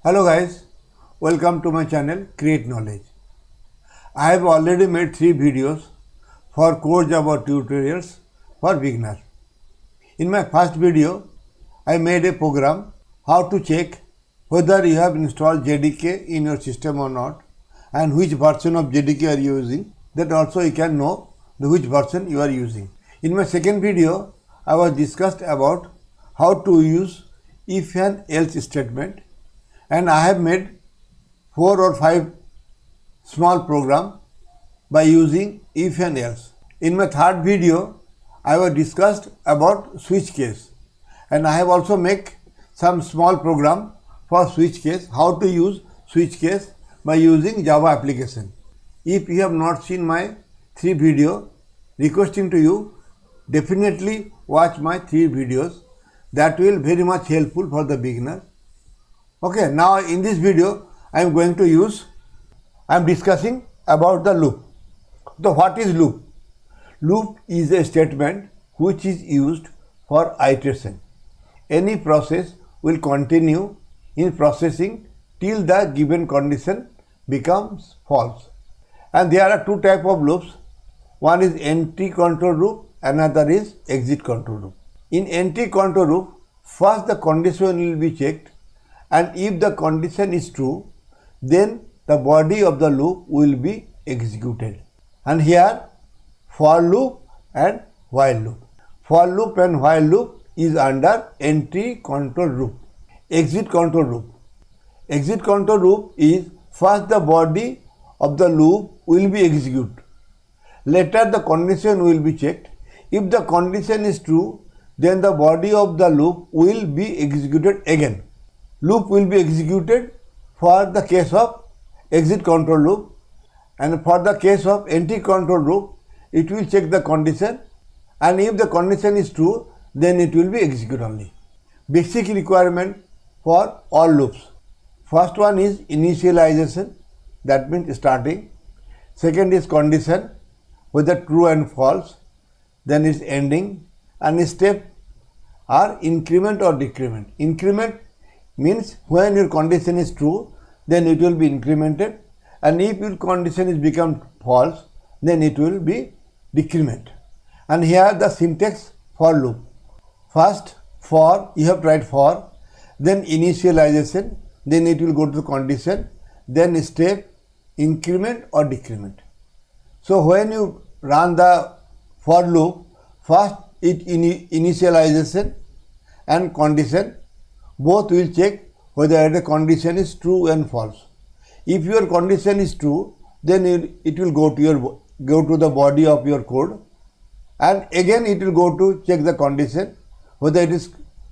Hello guys, welcome to my channel Create Knowledge. I have already made 3 videos for core Java tutorials for beginners. In my first video, I made a program how to check whether you have installed JDK in your system or not and which version of JDK are you using. That also you can know which version you are using. In my second video, I was discussed about how to use if and else statement, and I have made 4 or 5 small program by using if and else. In my third video, I was discussed about switch case, and I have also make some small program for switch case, how to use switch case by using Java application. If you have not seen my 3 video, requesting to you definitely watch my 3 videos. That will very much helpful for the beginner. Okay, now in this video I am discussing about the loop. So what is loop? Loop is a statement which is used for iteration. Any process will continue in processing till the given condition becomes false. And there are 2 types of loops. One is entry control loop, another is exit control loop. In entry control loop, first the condition will be checked, and if the condition is true, then the body of the loop will be executed. And here for loop and while loop. For loop and while loop is under entry control loop. Exit control loop. Exit control loop is first the body of the loop will be executed. Later the condition will be checked. If the condition is true, then the body of the loop will be executed again. Loop will be executed for the case of exit control loop, and for the case of entry control loop, it will check the condition, and if the condition is true, then it will be executed only. Basic requirement for all loops. First one is initialization, that means starting. Second is condition, whether true and false. Then is ending, and step are increment or decrement. Increment means when your condition is true, then it will be incremented, and if your condition is become false, then it will be decrement. And here the syntax for loop. First for, you have to write for, then initialization, then it will go to the condition, then step, increment or decrement. So when you run the for loop, first it initialization and condition both will check whether the condition is true and false. If your condition is true, then it will go to the body of your code, and again it will go to check the condition whether it is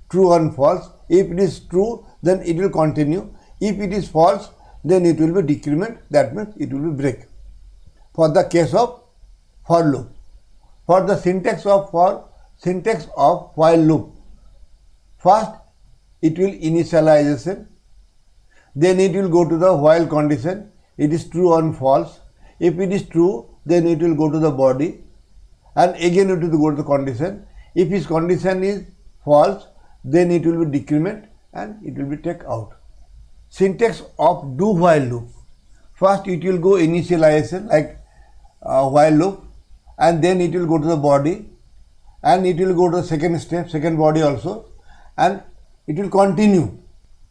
true and false. If it is true, then it will continue. If it is false, then it will be decrement, that means it will be break. For the case of for loop. For the syntax of while loop, first it will initialization, then it will go to the while condition, it is true and false. If it is true, then it will go to the body, and again it will go to the condition. If its condition is false, then it will be decrement and it will be take out. Syntax of do while loop. First it will go initialization like while loop, and then it will go to the body, and it will go to the second step, second body also, and it will continue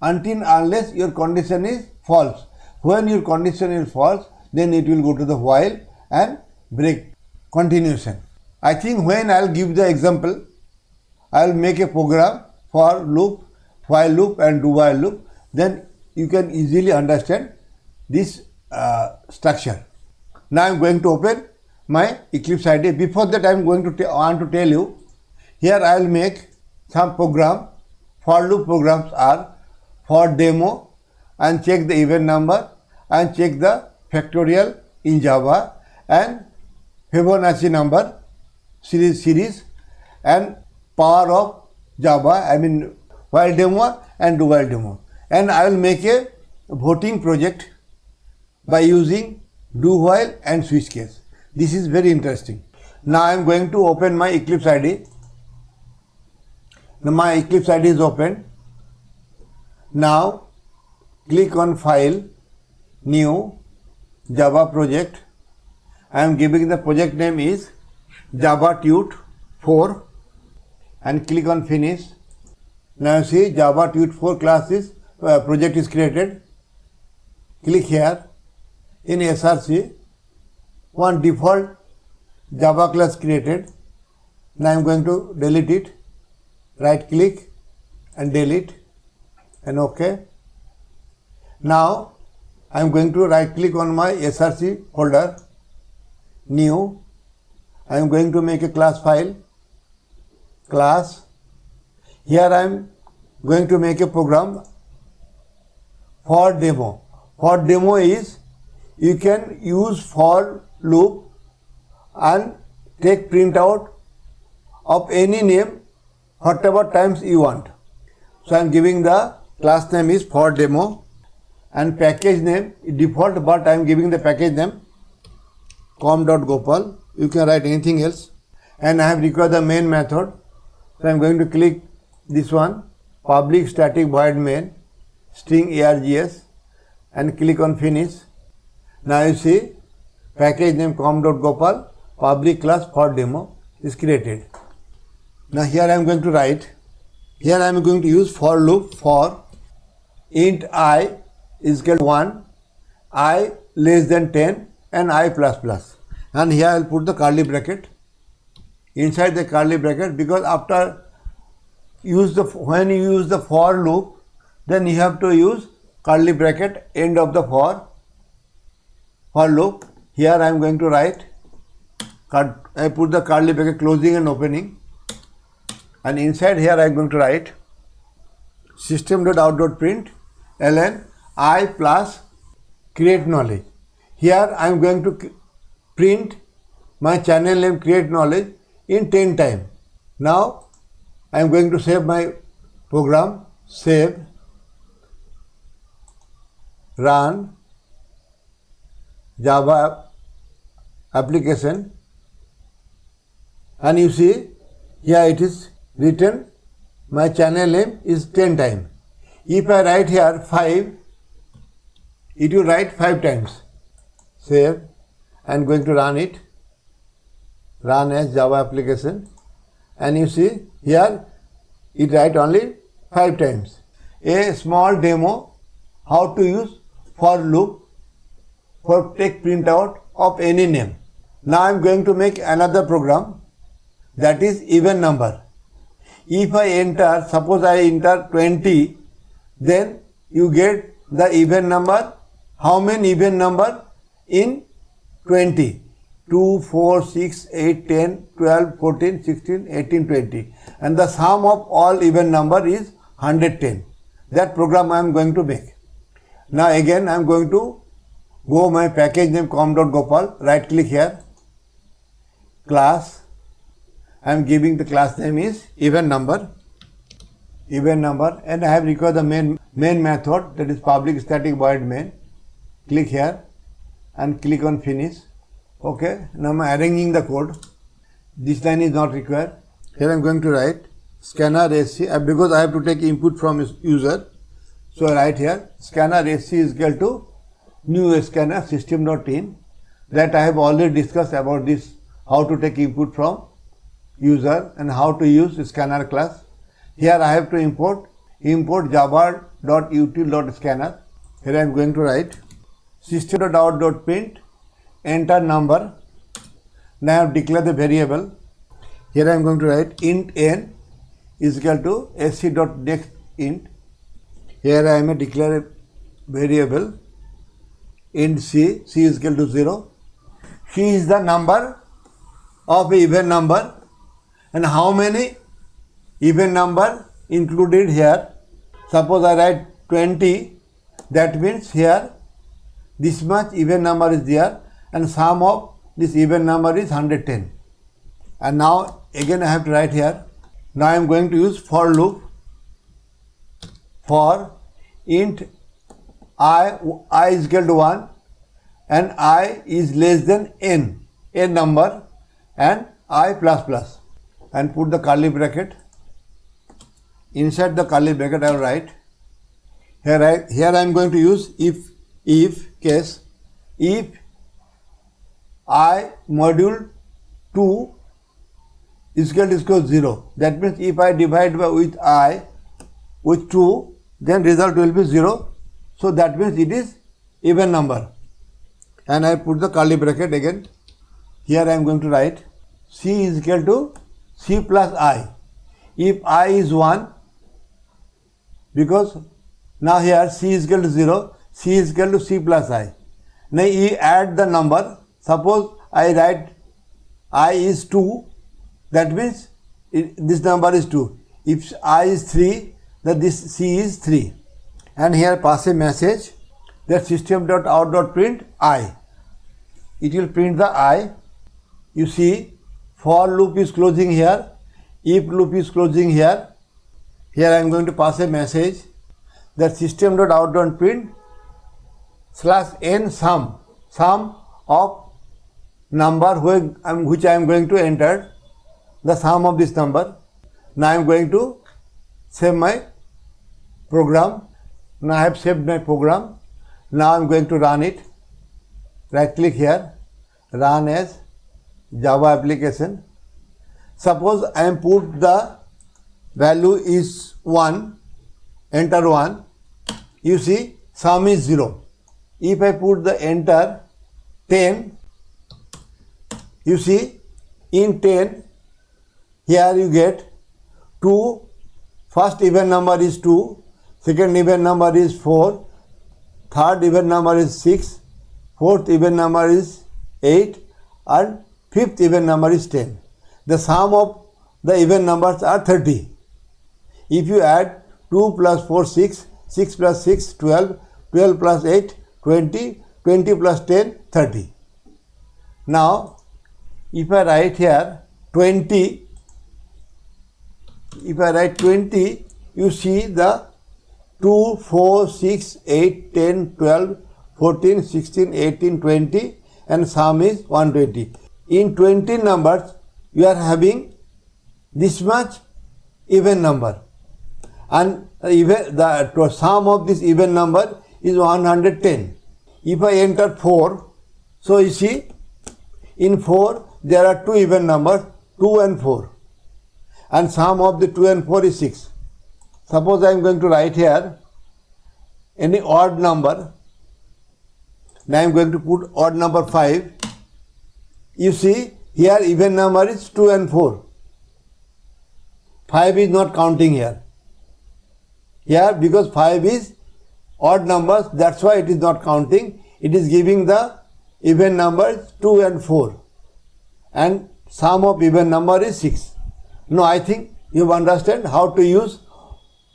until unless your condition is false. When your condition is false, then it will go to the while and break continuation. I think when I will give the example, I will make a program for loop, while loop and do while loop, then you can easily understand this structure. Now I am going to open my Eclipse IDE. Before that, I am going to want to tell you, here I will make some program. For loop programs are for demo, and check the event number, and check the factorial in Java, and Fibonacci number series, and power of Java, I mean while demo and do while demo. And I will make a voting project by using do while and switch case. This is very interesting. Now I am going to open my Eclipse IDE. Now my Eclipse IDE is open. Now click on File, New, Java Project. I am giving the project name is Java Tut 4 and click on Finish. Now you see Java Tut 4 class is project is created. Click here. In SRC, one default Java class created. Now I am going to delete it. Right click and delete and OK. Now I am going to right click on my SRC folder, New. I am going to make a class file, class. Here I am going to make a program for demo. For demo is you can use for loop and take printout of any name whatever times you want. So I am giving the class name is for demo and package name default, but I am giving the package name com.gopal. You can write anything else, and I have required the main method. So I am going to click this one, public static void main string args, and click on finish. Now you see package name com.gopal, public class for demo is created. Now here I am going to write, here I am going to use for loop for int I is equal to 1, I less than 10 and I plus plus, and here I will put the curly bracket inside the curly bracket, because after when you use the for loop, then you have to use curly bracket end of the for loop. Here I am going to write, I put the curly bracket closing and opening, and inside here I am going to write system.out.println I plus create knowledge. Here I am going to print my channel name create knowledge in 10 times. Now I am going to save my program, save, run Java application, and you see here it is written my channel name is 10 times. If I write here 5, it will write 5 times. Save and going to run it, run as Java application, and you see here it write only 5 times. A small demo how to use for loop for take printout of any name. Now I am going to make another program, that is even number. If I enter, suppose I enter 20, then you get the even number. How many even number in 20? 2, 4, 6, 8, 10, 12, 14, 16, 18, 20. And the sum of all even number is 110. That program I am going to make. Now again I am going to go my package name com.gopal, right click here, class. I am giving the class name is even number, and I have required the main method, that is public static void main. Click here and click on finish. Okay, now I am arranging the code. This line is not required. Here I am going to write scanner sc, because I have to take input from user. So I write here scanner sc is equal to new scanner system.in. That I have already discussed about this, how to take input from user and how to use scanner class. Here I have to import java.util.scanner. Here I am going to write system.out.print enter number. Now I have declared the variable. Here I am going to write int n is equal to sc.next int. Here I am declare a variable int c is equal to 0. C is the number of even number, and how many even number included here. Suppose I write 20, that means here this much even number is there, and sum of this even number is 110. And now again I have to write here, now I am going to use for loop for int I is equal to 1 and I is less than n number, and I plus plus, and put the curly bracket. Inside the curly bracket I will write Here I am going to use if case. If I module 2 is equal to 0. That means if I divide by with I with 2, then result will be 0. So that means it is even number. And I put the curly bracket again. Here I am going to write C is equal to C plus I. If I is 1, because now here C is equal to 0, C is equal to C plus I. Now you add the number. Suppose I write I is 2, that means this number is 2. If I is 3, then this C is 3. And here pass a message that system.out.print I. It will print the I. You see, for loop is closing here, if loop is closing here. Here I am going to pass a message that system.out.print /n sum of number which I am going to enter, the sum of this number. Now I am going to save my program. Now I have saved my program. Now I am going to run it. Right click here, run as Java application. Suppose I am put the value is 1, enter 1. You see sum is 0. If I put the enter 10, you see in 10, here you get 2, first even number is 2, second even number is 4, third even number is 6, fourth even number is 8, and fifth even number is 10. The sum of the even numbers are 30. If you add 2 plus 4, 6, 6 plus 6, 12, 12 plus 8, 20, 20 plus 10, 30. Now, if I write here 20, if I write 20, you see the 2, 4, 6, 8, 10, 12, 14, 16, 18, 20 and sum is 120. In 20 numbers, you are having this much even number, and the sum of this even number is 110. If I enter 4, so you see in 4 there are two even numbers, 2 and 4, and sum of the 2 and 4 is 6. Suppose I am going to write here any odd number. Now I am going to put odd number 5. You see here even number is 2 and 4. 5 is not counting here. Here because 5 is odd numbers, that's why it is not counting. It is giving the even numbers 2 and 4. And sum of even number is 6. Now I think you understand how to use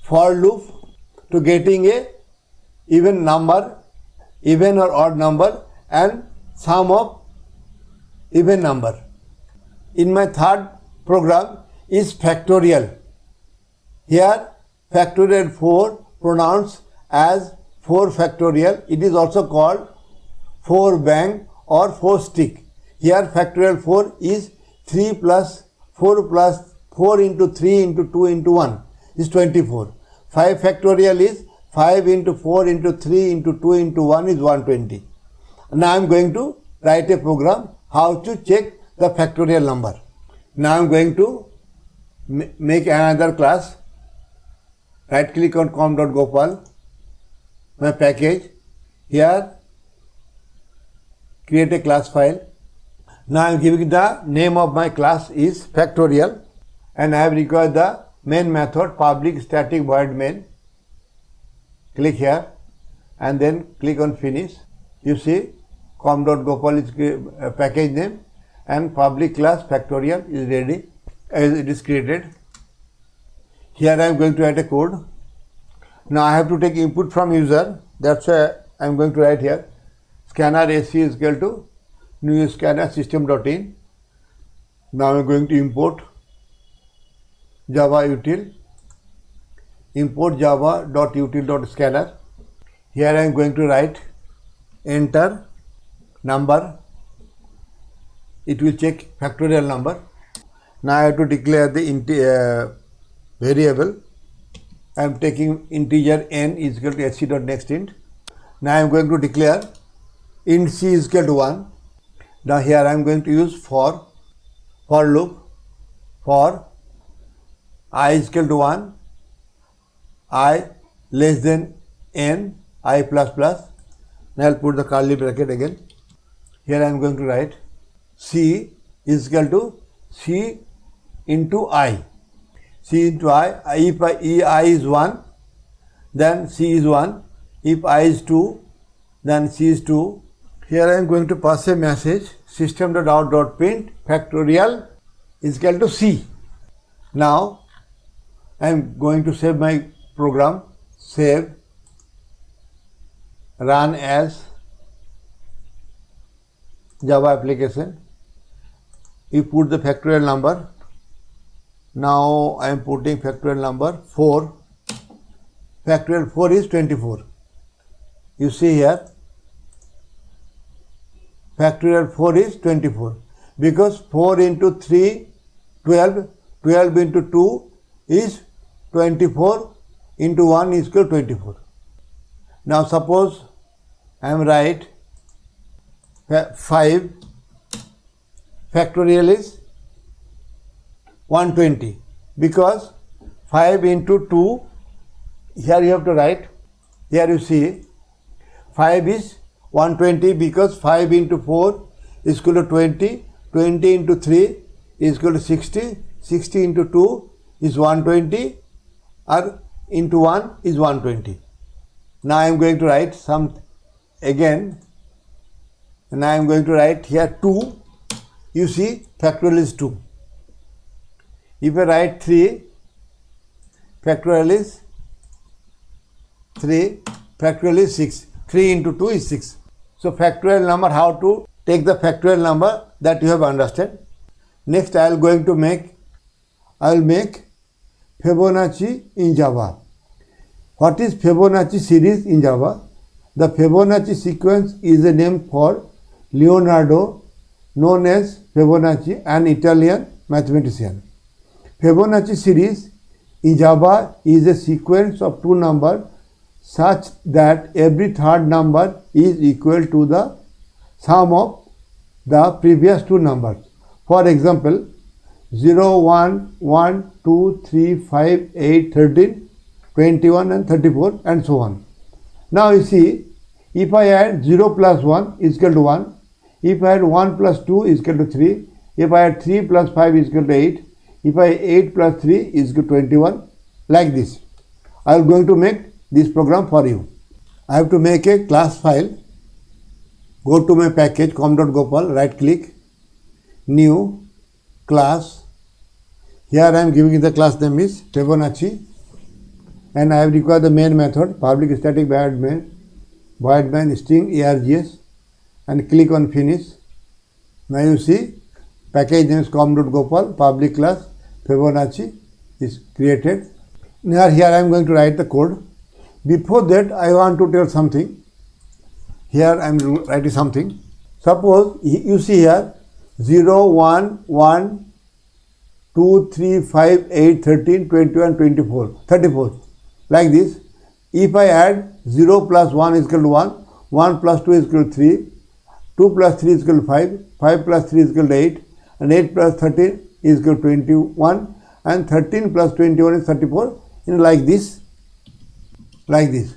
for loop to getting a even number, even or odd number, and sum of even number. In my third program is factorial. Here factorial 4 pronounced as 4 factorial. It is also called 4 bang or 4 stick. Here factorial 4 is 3 plus 4 into 3 into 2 into 1 is 24. 5 factorial is 5 into 4 into 3 into 2 into 1 is 120. Now I am going to write a program how to check the factorial number. Now I am going to make another class. Right click on com.gopal, my package. Here create a class file. Now I am giving the name of my class is factorial, and I have required the main method public static void main. Click here and then click on finish. You see com.gopal is package name and public class factorial is ready as it is created. Here I am going to write a code. Now I have to take input from user. That's why I am going to write here scanner AC is equal to new scanner system.in. Now I am going to import Java util, import java.util.scanner. Here I am going to write enter number. It will check factorial number. Now I have to declare the variable I am taking integer n is equal to sc dot next int. Now I am going to declare int c is equal to 1. Now here I am going to use for loop for I is equal to 1, I less than n, I plus plus. Now I will put the curly bracket again. Here I am going to write c is equal to c into I. C into I, if I is 1, then C is 1. If I is 2, then C is 2. Here I am going to pass a message system.out.print factorial is equal to C. Now I am going to save my program, save, run as Java application. You put the factorial number. Now I am putting factorial number 4. Factorial 4 is 24. You see here, factorial 4 is 24 because 4 into 3, 12, 12 into 2 is 24 into 1 is equal to 24. Now suppose I am write 5 factorial is 120 because 5 into 2, here you have to write, here you see 5 is 120 because 5 into 4 is equal to 20, 20 into 3 is equal to 60, 60 into 2 is 120 or into 1 is 120. Now I am going to write some again, and I am going to write here 2, you see factorial is 2. If I write 3, factorial is 3, factorial is 6. 3 into 2 is 6. So factorial number, how to take the factorial number, that you have understood. Next I will make Fibonacci in Java. What is Fibonacci series in Java? The Fibonacci sequence is a name for Leonardo, known as Fibonacci, an Italian mathematician. Fibonacci series in Java is a sequence of two numbers such that every third number is equal to the sum of the previous two numbers. For example, 0, 1, 1, 2, 3, 5, 8, 13, 21 and 34 and so on. Now you see, if I add 0 plus 1 is equal to 1, if I add 1 plus 2 is equal to 3, if I add 3 plus 5 is equal to 8, if I add 8 plus 3 is equal to 21, like this. I am going to make this program for you. I have to make a class file. Go to my package com.gopal, right click, new, class. Here I am giving the class name is Fibonacci, and I have required the main method, public static void main string args, and click on finish. Now you see package name is com.gopal, public class Fibonacci is created. Now here I am going to write the code. Before that I want to tell something. Here I am writing something. Suppose you see here 0, 1, 1, 2, 3, 5, 8, 13, 21, 24, 34. Like this. If I add 0 plus 1 is equal to 1, 1 plus 2 is equal to 3, 2 plus 3 is equal to 5, 5 plus 3 is equal to 8, and 8 plus 13 is equal to 21, and 13 plus 21 is 34, like this. Like this.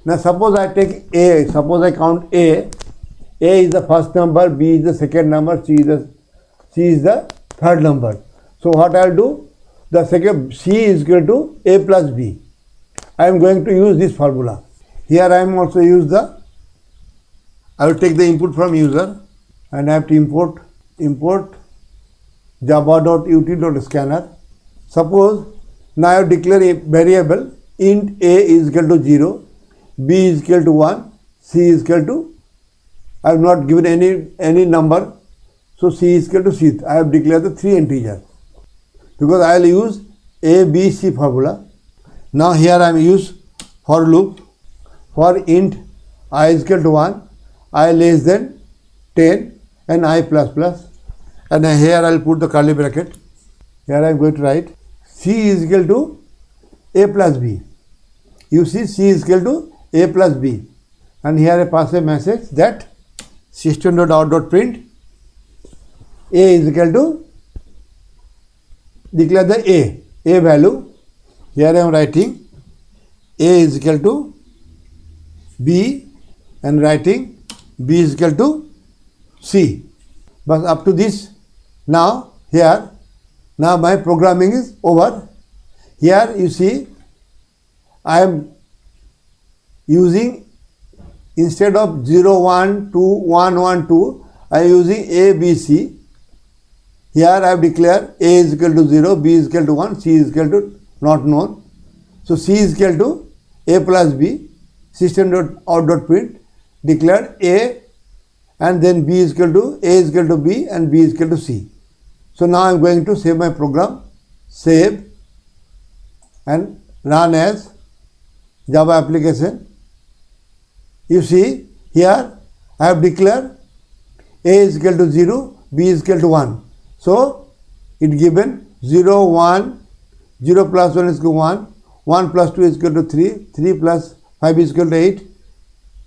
Now suppose I take A, suppose I count A is the first number, B is the second number, C is the third number. So what I will do, the second C is equal to A plus B. I am going to use this formula. Here I am also I will take the input from user, and I have to import java.ut.scanner. Suppose now I have declared a variable int A is equal to 0, B is equal to 1, C is equal to, I have not given any number, so C is equal to C. I have declared the 3 integers because I will use A, B, C formula. Now here I am use for loop for int I is equal to 1, I less than 10 and I plus plus, and here I will put the curly bracket. Here I am going to write C is equal to A plus B. you see C is equal to A plus B. And here I pass a message that system.out.print A is equal to, declare the A value. Here I am writing A is equal to B and writing B is equal to C. But up to this, now my programming is over. Here you see I am using, instead of 0, 1, 2, 1, 1, 2, I am using A, B, C. Here I have declared A is equal to 0, B is equal to 1, C is equal to not known. So C is equal to A plus B, system.out.print, declared A and then B is equal to, A is equal to B and B is equal to C. So now I am going to save my program, save and run as Java application. You see here I have declared A is equal to 0, B is equal to 1. So it given 0, 1, 0 plus 1 is equal to 1, 1 plus 2 is equal to 3, 3 plus 5 is equal to 8,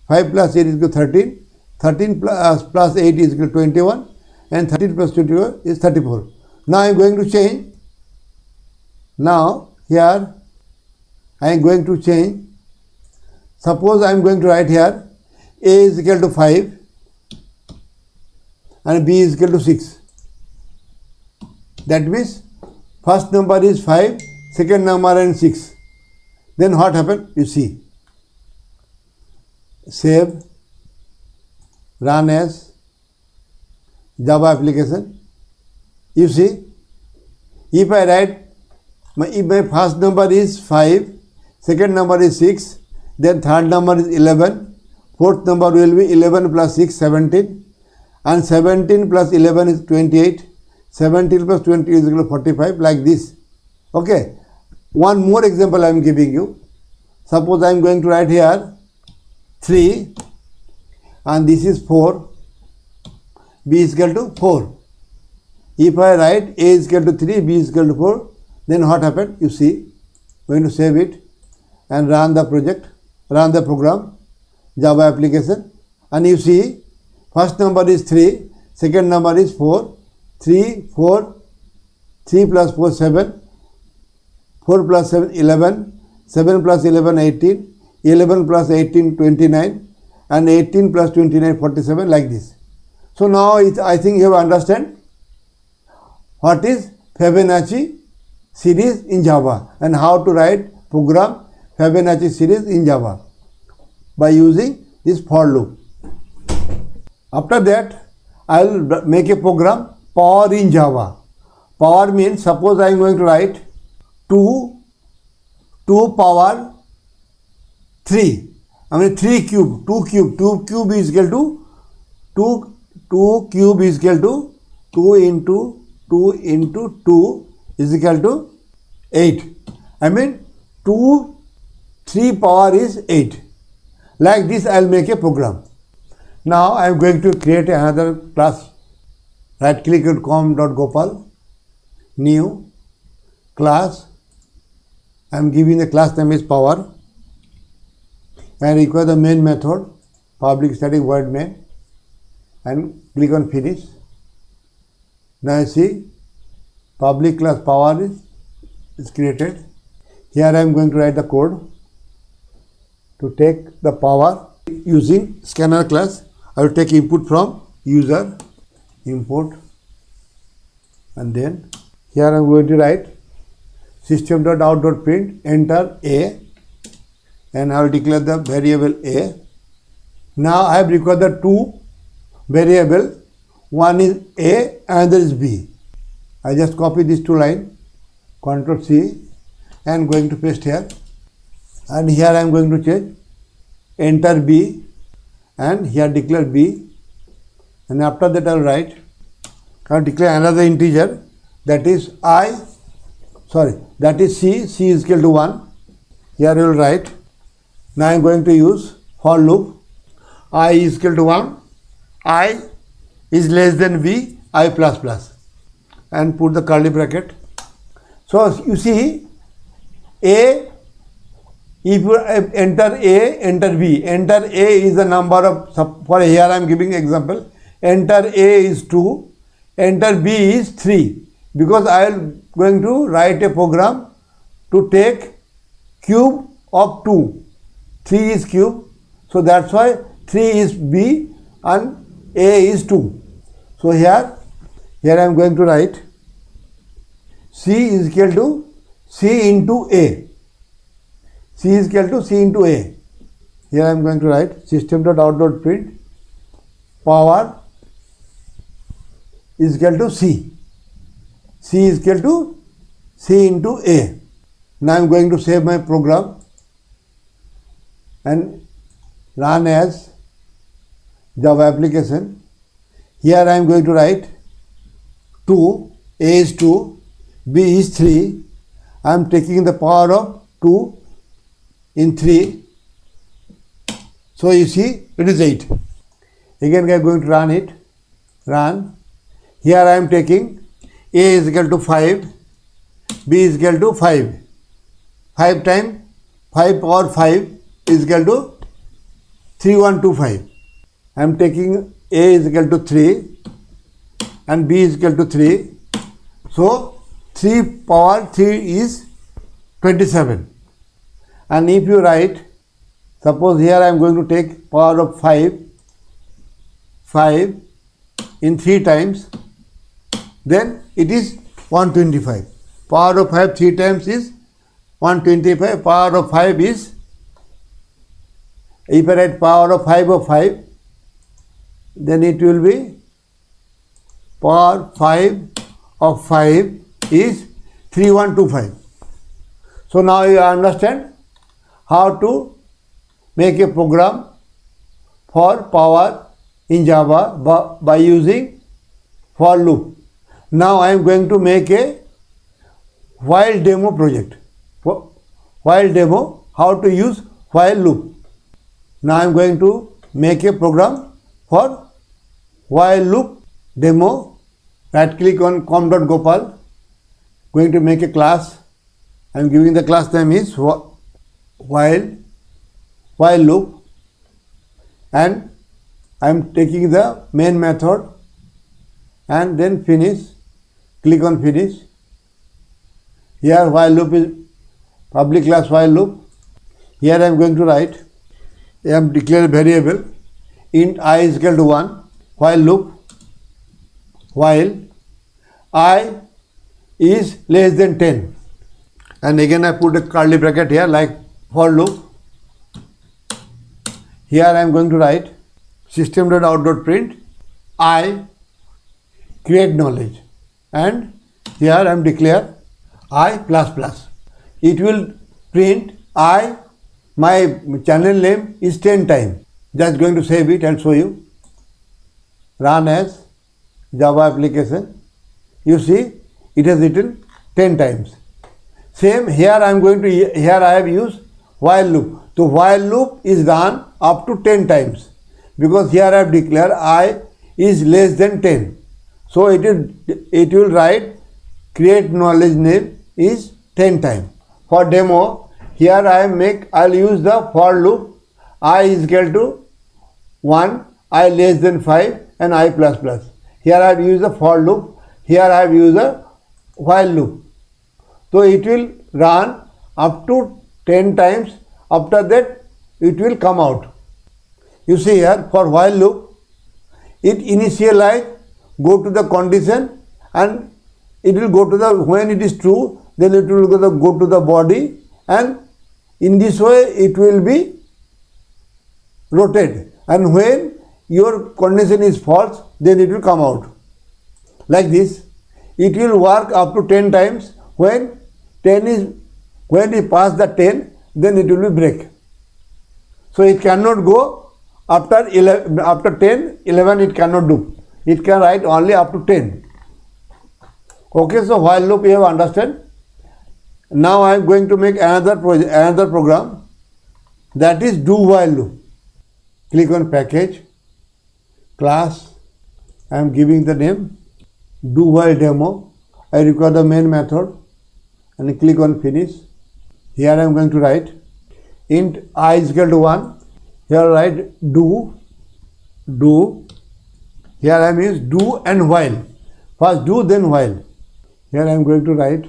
5 plus 8 is equal to 13, 13 plus 8 is equal to 21 and 13 plus 24 is 34. Now I am going to change. Now here I am going to change. Suppose I am going to write here A is equal to 5 and B is equal to 6. That means first number is 5, second number is 6. Then what happened? You see. Save, run as Java application. You see, if I write, if my first number is 5, second number is 6, then third number is 11, fourth number will be 11 plus 6, 17, and 17 plus 11 is 28, 17 plus 20 is equal to 45, like this. Okay. One more example I am giving you. Suppose I am going to write here 3 and this is 4, B is equal to 4. If I write A is equal to 3, B is equal to 4, then what happened? You see, going to save it and run the project, run the program, Java application, and you see first number is 3, second number is 4, 3, 4, 3 plus 4, 7, 4 plus 7, 11, 7 plus 11, 18, 11 plus 18, 29, and 18 plus 29, 47, like this. So now I think you have understand what is Fibonacci series in Java and how to write program Fibonacci series in Java by using this for loop. After that, I will make a program power in Java. Power means, suppose I am going to write 2 power 3. I mean 3 cube, 2 cube, 2 cube is equal to 2 cube is equal to 2 into 2 is equal to 8. I mean 3 power is 8. Like this I will make a program. Now I am going to create another class. Right click on com.gopal, new class. I am giving the class name is power and require the main method public static void main and click on finish. Now you see public class power is created. Here I am going to write the code to take the power using scanner class. I will take input from user input and then here I am going to write system.out.print enter A and I will declare the variable A. Now I have required the two variable, one is A and another is B. I just copy these two lines, Ctrl C and going to paste here, and here I am going to change enter B and here declare B, and after that I will write, I will declare another integer that is C is equal to 1. Here I will write, now I am going to use for loop, I is equal to 1, I is less than B, I plus plus, and put the curly bracket. So you see A If you enter A, enter B. Enter A is the number of, for here I am giving example. Enter A is 2, enter B is 3. Because I am going to write a program to take cube of 2. 3 is cube. So that's why 3 is B and A is 2. So here I am going to write C is equal to C into A. C is equal to C into A. Here I am going to write system.out.print power is equal to C. C is equal to C into A. Now I am going to save my program and run as Java application. Here I am going to write 2, A is 2, B is 3. I am taking the power of 2 in 3. So you see it is 8. Again I am going to run it. Run. Here I am taking A is equal to 5, B is equal to 5. 5 times 5 power 5 is equal to 3125. I am taking A is equal to 3 and B is equal to 3. So 3 power 3 is 27. And if you write, suppose here I am going to take power of 5 in 3 times, then it is 125. Power of 5 3 times is 125. Power of 5 is, if I write power of 5, then it will be power 5 of 5 is 3125. So now you understand how to make a program for power in Java by using for loop. Now I am going to make a while demo project. While demo, how to use while loop. Now I am going to make a program for while loop demo. Right click on com.gopal. Going to make a class. I am giving the class name is while loop, and I am taking the main method and then finish. Click on finish. Here while loop is public class while loop. Here I am going to write, I am declare variable int I is equal to 1, while loop, while I is less than 10. And again I put a curly bracket here like for loop. Here I am going to write system.out.print I create knowledge, and here I am declare I plus plus. It will print I, my channel name is 10 times. Just going to save it and show you. Run as Java application. You see it has written 10 times. Same here I am going to, here I have used while loop. So while loop is run up to 10 times, because here I have declared I is less than 10. So it will write create knowledge name is 10 times. For demo, here I'll use the for loop I is equal to 1, I less than 5 and I plus plus. Here I have used the for loop, here I have used the while loop. So it will run up to 10 times. After that it will come out. You see here for while loop, it initialize, go to the condition, and it will go to the, when it is true, then it will go to the body, and in this way it will be rotated, and when your condition is false, then it will come out. Like this, it will work up to 10 times. When it pass the 10, then it will be break. So it cannot go after 11, after 10, 11 it cannot do. It can write only up to 10. Okay, so while loop you have understand. Now I am going to make another program, that is do while loop. Click on package, class, I am giving the name do while demo. I require the main method and click on finish. Here I am going to write int I is equal to 1. Here I write do. Here I am use do and while. First do, then while. Here I am going to write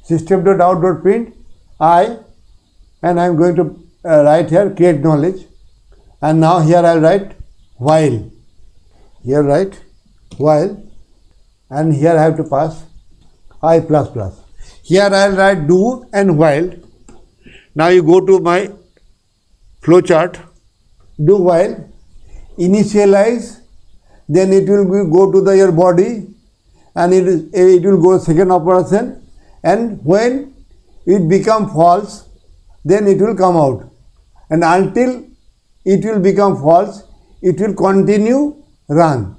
system.out.print I, and I am going to write here create knowledge. And now here I will write while. Here write while, and here I have to pass I plus plus. Here I will write do and while. Now you go to my flow chart. Do while, initialize, then it will go to your body, and it will go second operation, and when it become false, then it will come out, and until it will become false, it will continue run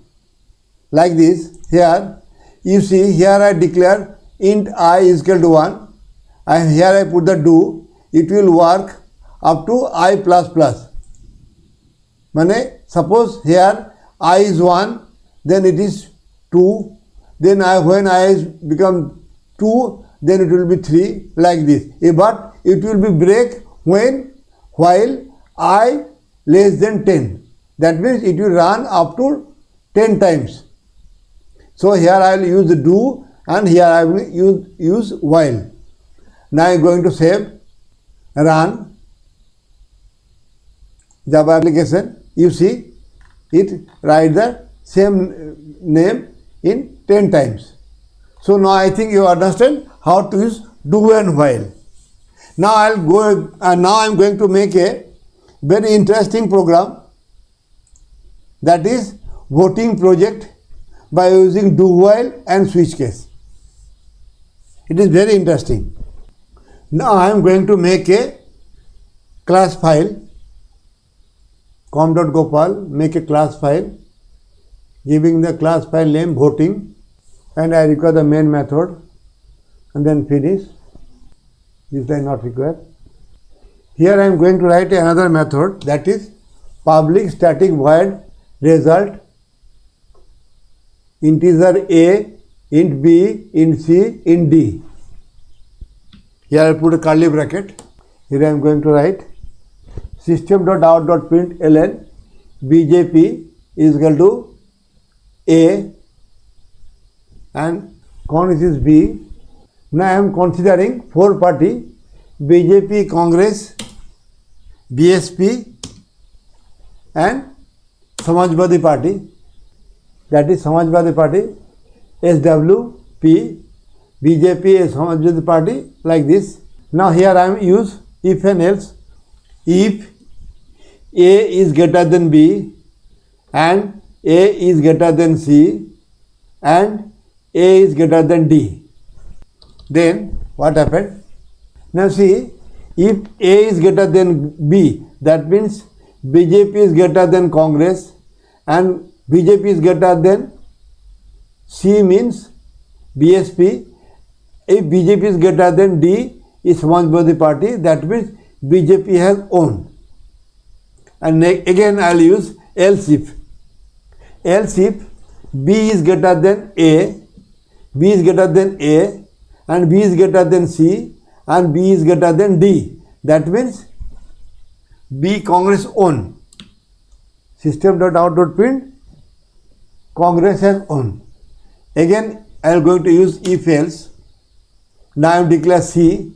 like this. Here you see, here I declare int I is equal to 1, and here I put the do. It will work up to I plus plus. Mane, suppose here I is 1, then it is 2, then when I is become 2, then it will be 3, like this. But it will be break while I less than 10. That means it will run up to 10 times. So here I will use the do, and here I will use while. Now I am going to save, run Java application. You see, it write the same name in 10 times. So now I think you understand how to use do and while. Now I am going to make a very interesting program, that is voting project by using do while and switch case. It is very interesting. Now I am going to make a class file, com.gopal, make a class file, giving the class file name voting, and I require the main method, and then finish. This line not required. Here I am going to write another method, that is public static void result integer a, int b, int c, int d. Here I put a curly bracket. Here I am going to write system.out.println bjp is equal to a, and con is b. Now I am considering 4 party, BJP, Congress, BSP, and Samajwadi Party, that is Samajwadi Party, SWP, BJP is Samajwadi Party, like this. Now here I am use if and else. If A is greater than B and A is greater than C and A is greater than D, then what happened? Now see, if A is greater than B, that means BJP is greater than Congress, and BJP is greater than C means BSP. If BJP is greater than D is Samajwadi Party, that means BJP has won. And again I will use else if. Else if B is greater than A, B is greater than A, and B is greater than C, and B is greater than D, that means B Congress won. System.out.print Congress has won. Again I am going to use if else. Now I am declare C,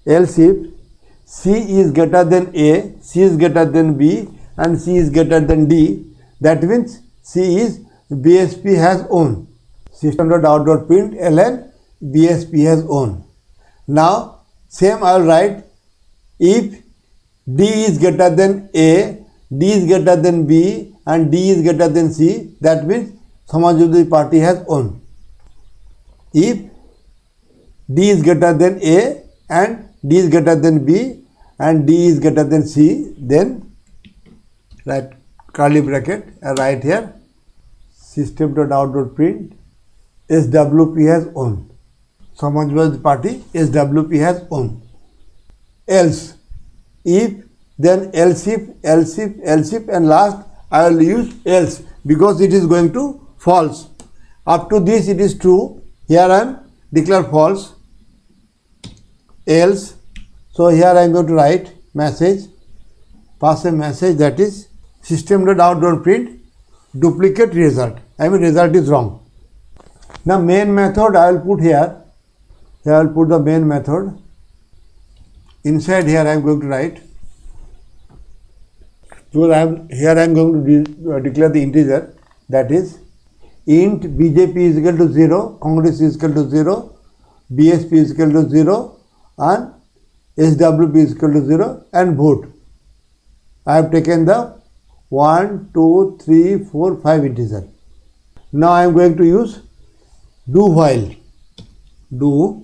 else if C is greater than A, C is greater than B, and C is greater than D, that means C is BSP has won. System.out.println BSP has won. Now same I will write if D is greater than A, D is greater than B, and D is greater than C, that means Samajwadi Party has won. If D is greater than A and D is greater than B and D is greater than C, then write curly bracket right here, system.out.print SWP has won. Samajwadi Party SWP has won. Else, if, then else if, and last I will use else because it is going to false. Up to this it is true. Here I am declare false. Else, so here I am going to write message, pass a message, that is system.out.print duplicate result. I mean result is wrong. Now main method I will put here. Here I will put the main method. Inside here I am going to write, because here I am going to declare the integer, that is int BJP is equal to 0, Congress is equal to 0, BSP is equal to 0 and SWP is equal to 0 and vote. I have taken the 1, 2, 3, 4, 5 integer. Now I am going to use do while. Do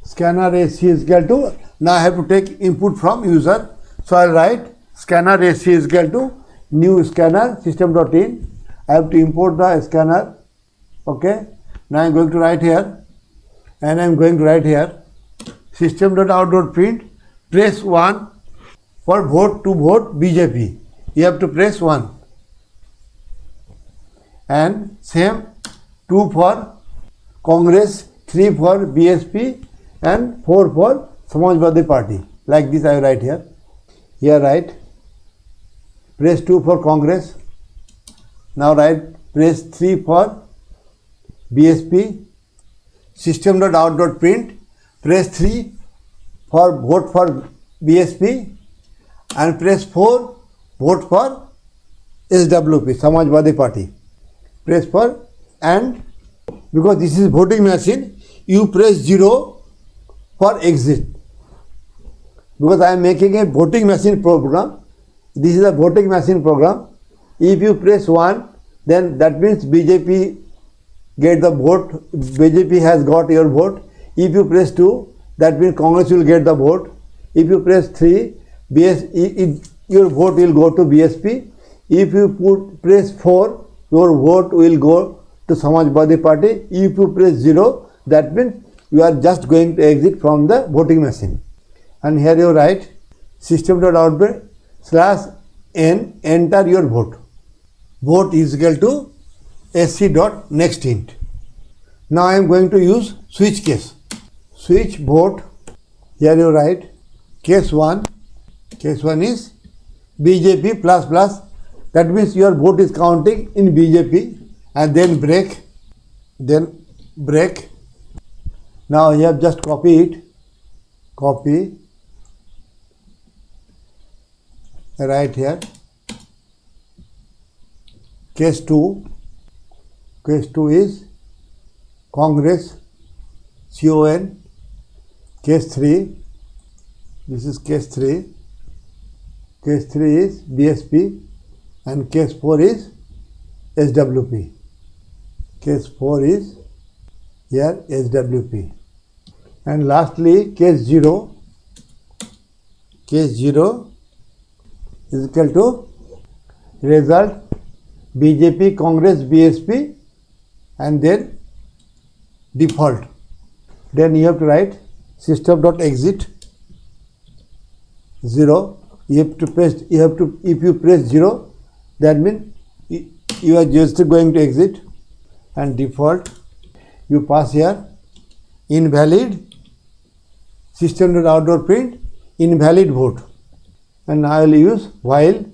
scanner AC is equal to, now I have to take input from user. So I will write scanner AC is equal to new scanner system.in. I have to import the scanner. Okay. Now I am going to write here, and I am going to write here system.out.print press 1 for vote to vote BJP. You have to press 1. And same 2 for Congress, 3 for BSP and 4 for Samajwadi Party. Like this I write here. Here write press 2 for Congress. Now write press 3 for BSP. System.out.print press 3 for vote for BSP and press 4 vote for SWP, Samajwadi Party. Press for, and because this is voting machine, you press 0 for exit. Because I am making a voting machine program. This is a voting machine program. If you press 1, then that means BJP get the vote. BJP has got your vote. If you press 2, that means Congress will get the vote. If you press 3, your vote will go to BSP. If you press 4, your vote will go to Samajwadi Party. If you press 0, that means you are just going to exit from the voting machine. And here you write system.out.n, enter your vote. Vote is equal to sc.nextInt. Now I am going to use switch case. Switch vote. Here you write case 1. Case 1 is BJP plus plus. That means your vote is counting in BJP, and then break. Then break. Now you have just copy it. Copy. Right here. Case 2. Case 2 is Congress, CON. Case 3. This is case 3. Case 3 is BSP. And case 4 is SWP. Case 4 is here SWP. And lastly, case 0. Case 0 is equal to result BJP, Congress, BSP, and then default. Then you have to write system.exit 0. If you press 0, that means you are just going to exit, and default you pass here invalid system.out.print invalid vote. And I will use while.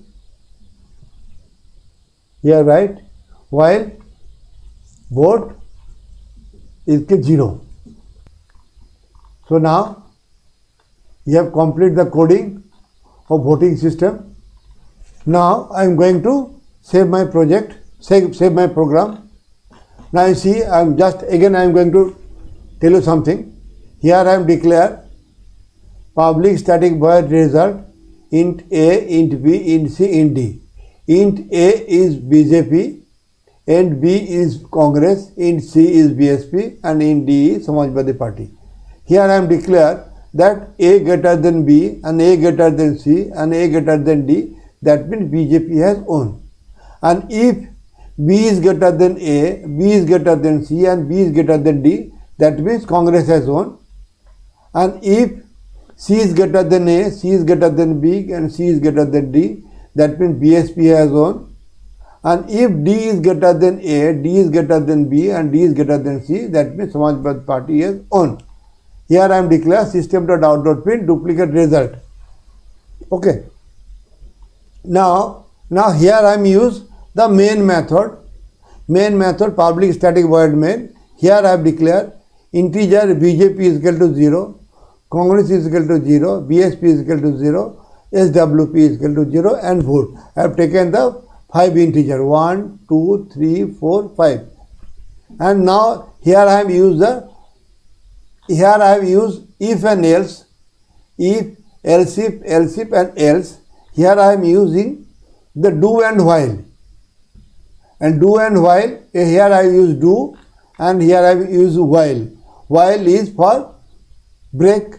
Here write while vote is 0. So now you have completed the coding of voting system. Now I am going to save my project, save my program. Now you see, I am going to tell you something. Here I am declare public static void result int A, int B, int C, int D. Int A is BJP, int B is Congress, int C is BSP, and int D is Samajwadi Party. Here I am declare that A greater than B and A greater than C and A greater than D. That means BJP has won. And if B is greater than A, B is greater than C and B is greater than D, that means Congress has won. And if C is greater than A, C is greater than B and C is greater than D, that means BSP has won. And if D is greater than A, D is greater than B and D is greater than C, that means Samajwadi Party has won. Here I am declare system.out.print duplicate result. Okay. Now here I am use the main method. Main method, public static void main. Here I have declared integer BJP is equal to 0, Congress is equal to 0, BSP is equal to 0, SWP is equal to 0 and vote. I have taken the 5 integer 1, 2, 3, 4, 5. And now here I have used if and else, if, else if and else. Here I am using the do and while. And do and while, here I use do and here I use while. While is for break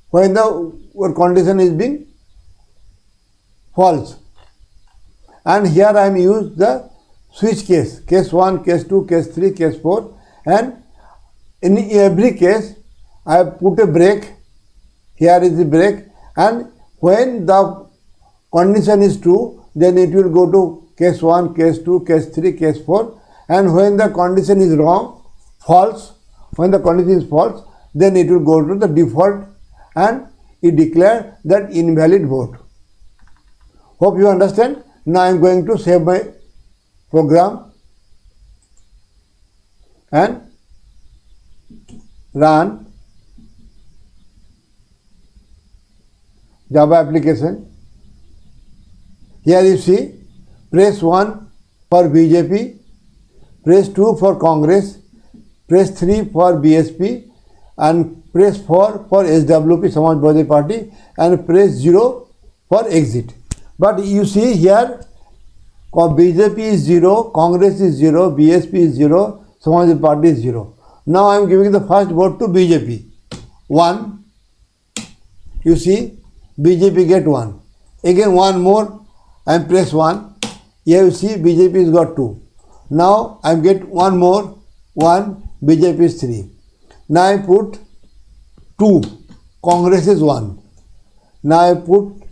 when the condition is being false. And here I am use the switch case, case 1, case 2, case 3, case 4, and in every case I have put a break. Here is the break, and when the condition is true, then it will go to case 1, case 2, case 3, case 4, and when the condition is wrong, false, when the condition is false, then it will go to the default and it declare that invalid vote. Hope you understand. Now I am going to save my program and run Java application. Here you see, press 1 for BJP, press 2 for Congress, press 3 for BSP, and press 4 for SWP, Samajwadi Party, and press 0 for exit. But you see here, BJP is 0, Congress is 0, BSP is 0, Samajwadi Party is 0. Now I am giving the first vote to BJP. 1. You see, BJP get 1. Again 1 more, I am press 1. Here you see, BJP has got 2. Now I get 1 more, 1, BJP is 3. Now I put 2, Congress is 1. Now I put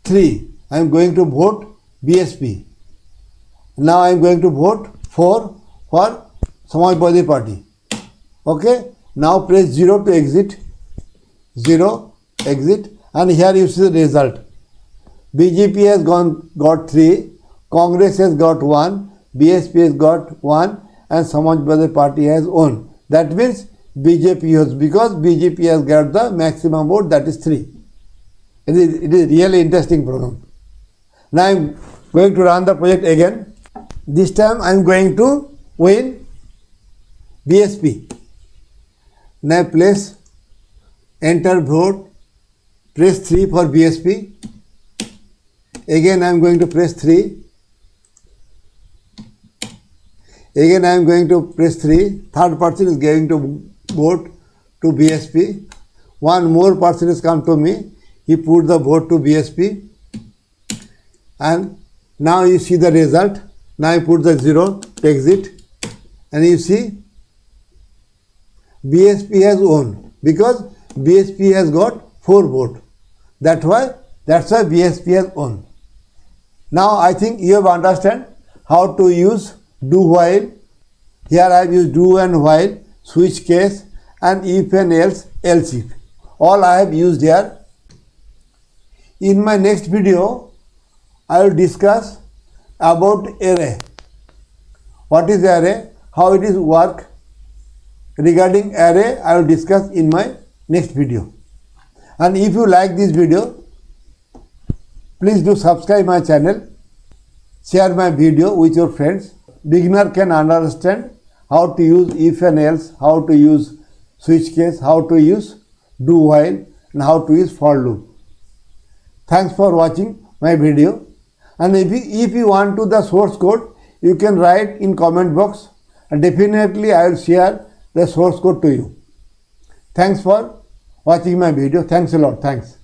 3, I am going to vote BSP. Now I am going to vote 4 for Samajwadi Party. Okay, now press 0 to exit, 0, exit, and here you see the result. BJP has got 3, Congress has got 1, BSP has got 1, and Samajwadi Party has 1. That means BJP has, because BJP has got the maximum vote, that is 3. It is really interesting program. Now I am going to run the project again. This time I am going to win BSP. Now place enter vote, press 3 for BSP. Again I am going to press 3. Again I am going to press 3. Third person is going to vote to BSP. One more person has come to me. He put the vote to BSP. And now you see the result. Now I put the 0 to exit. And you see BSP has won because BSP has got 4 votes. That's why BSP has won. Now I think you have understand how to use do while. Here I have used do and while, switch case, and if and else, else if. All I have used here. In my next video, I will discuss about array. What is array? How it is work? Regarding array, I will discuss in my next video. And if you like this video, please do subscribe my channel, share my video with your friends. Beginner can understand how to use if and else, how to use switch case, how to use do while, and how to use for loop. Thanks for watching my video. And if you want to the source code, you can write in comment box, and definitely I will share the source code to you. Thanks for watching my video. Thanks a lot. Thanks.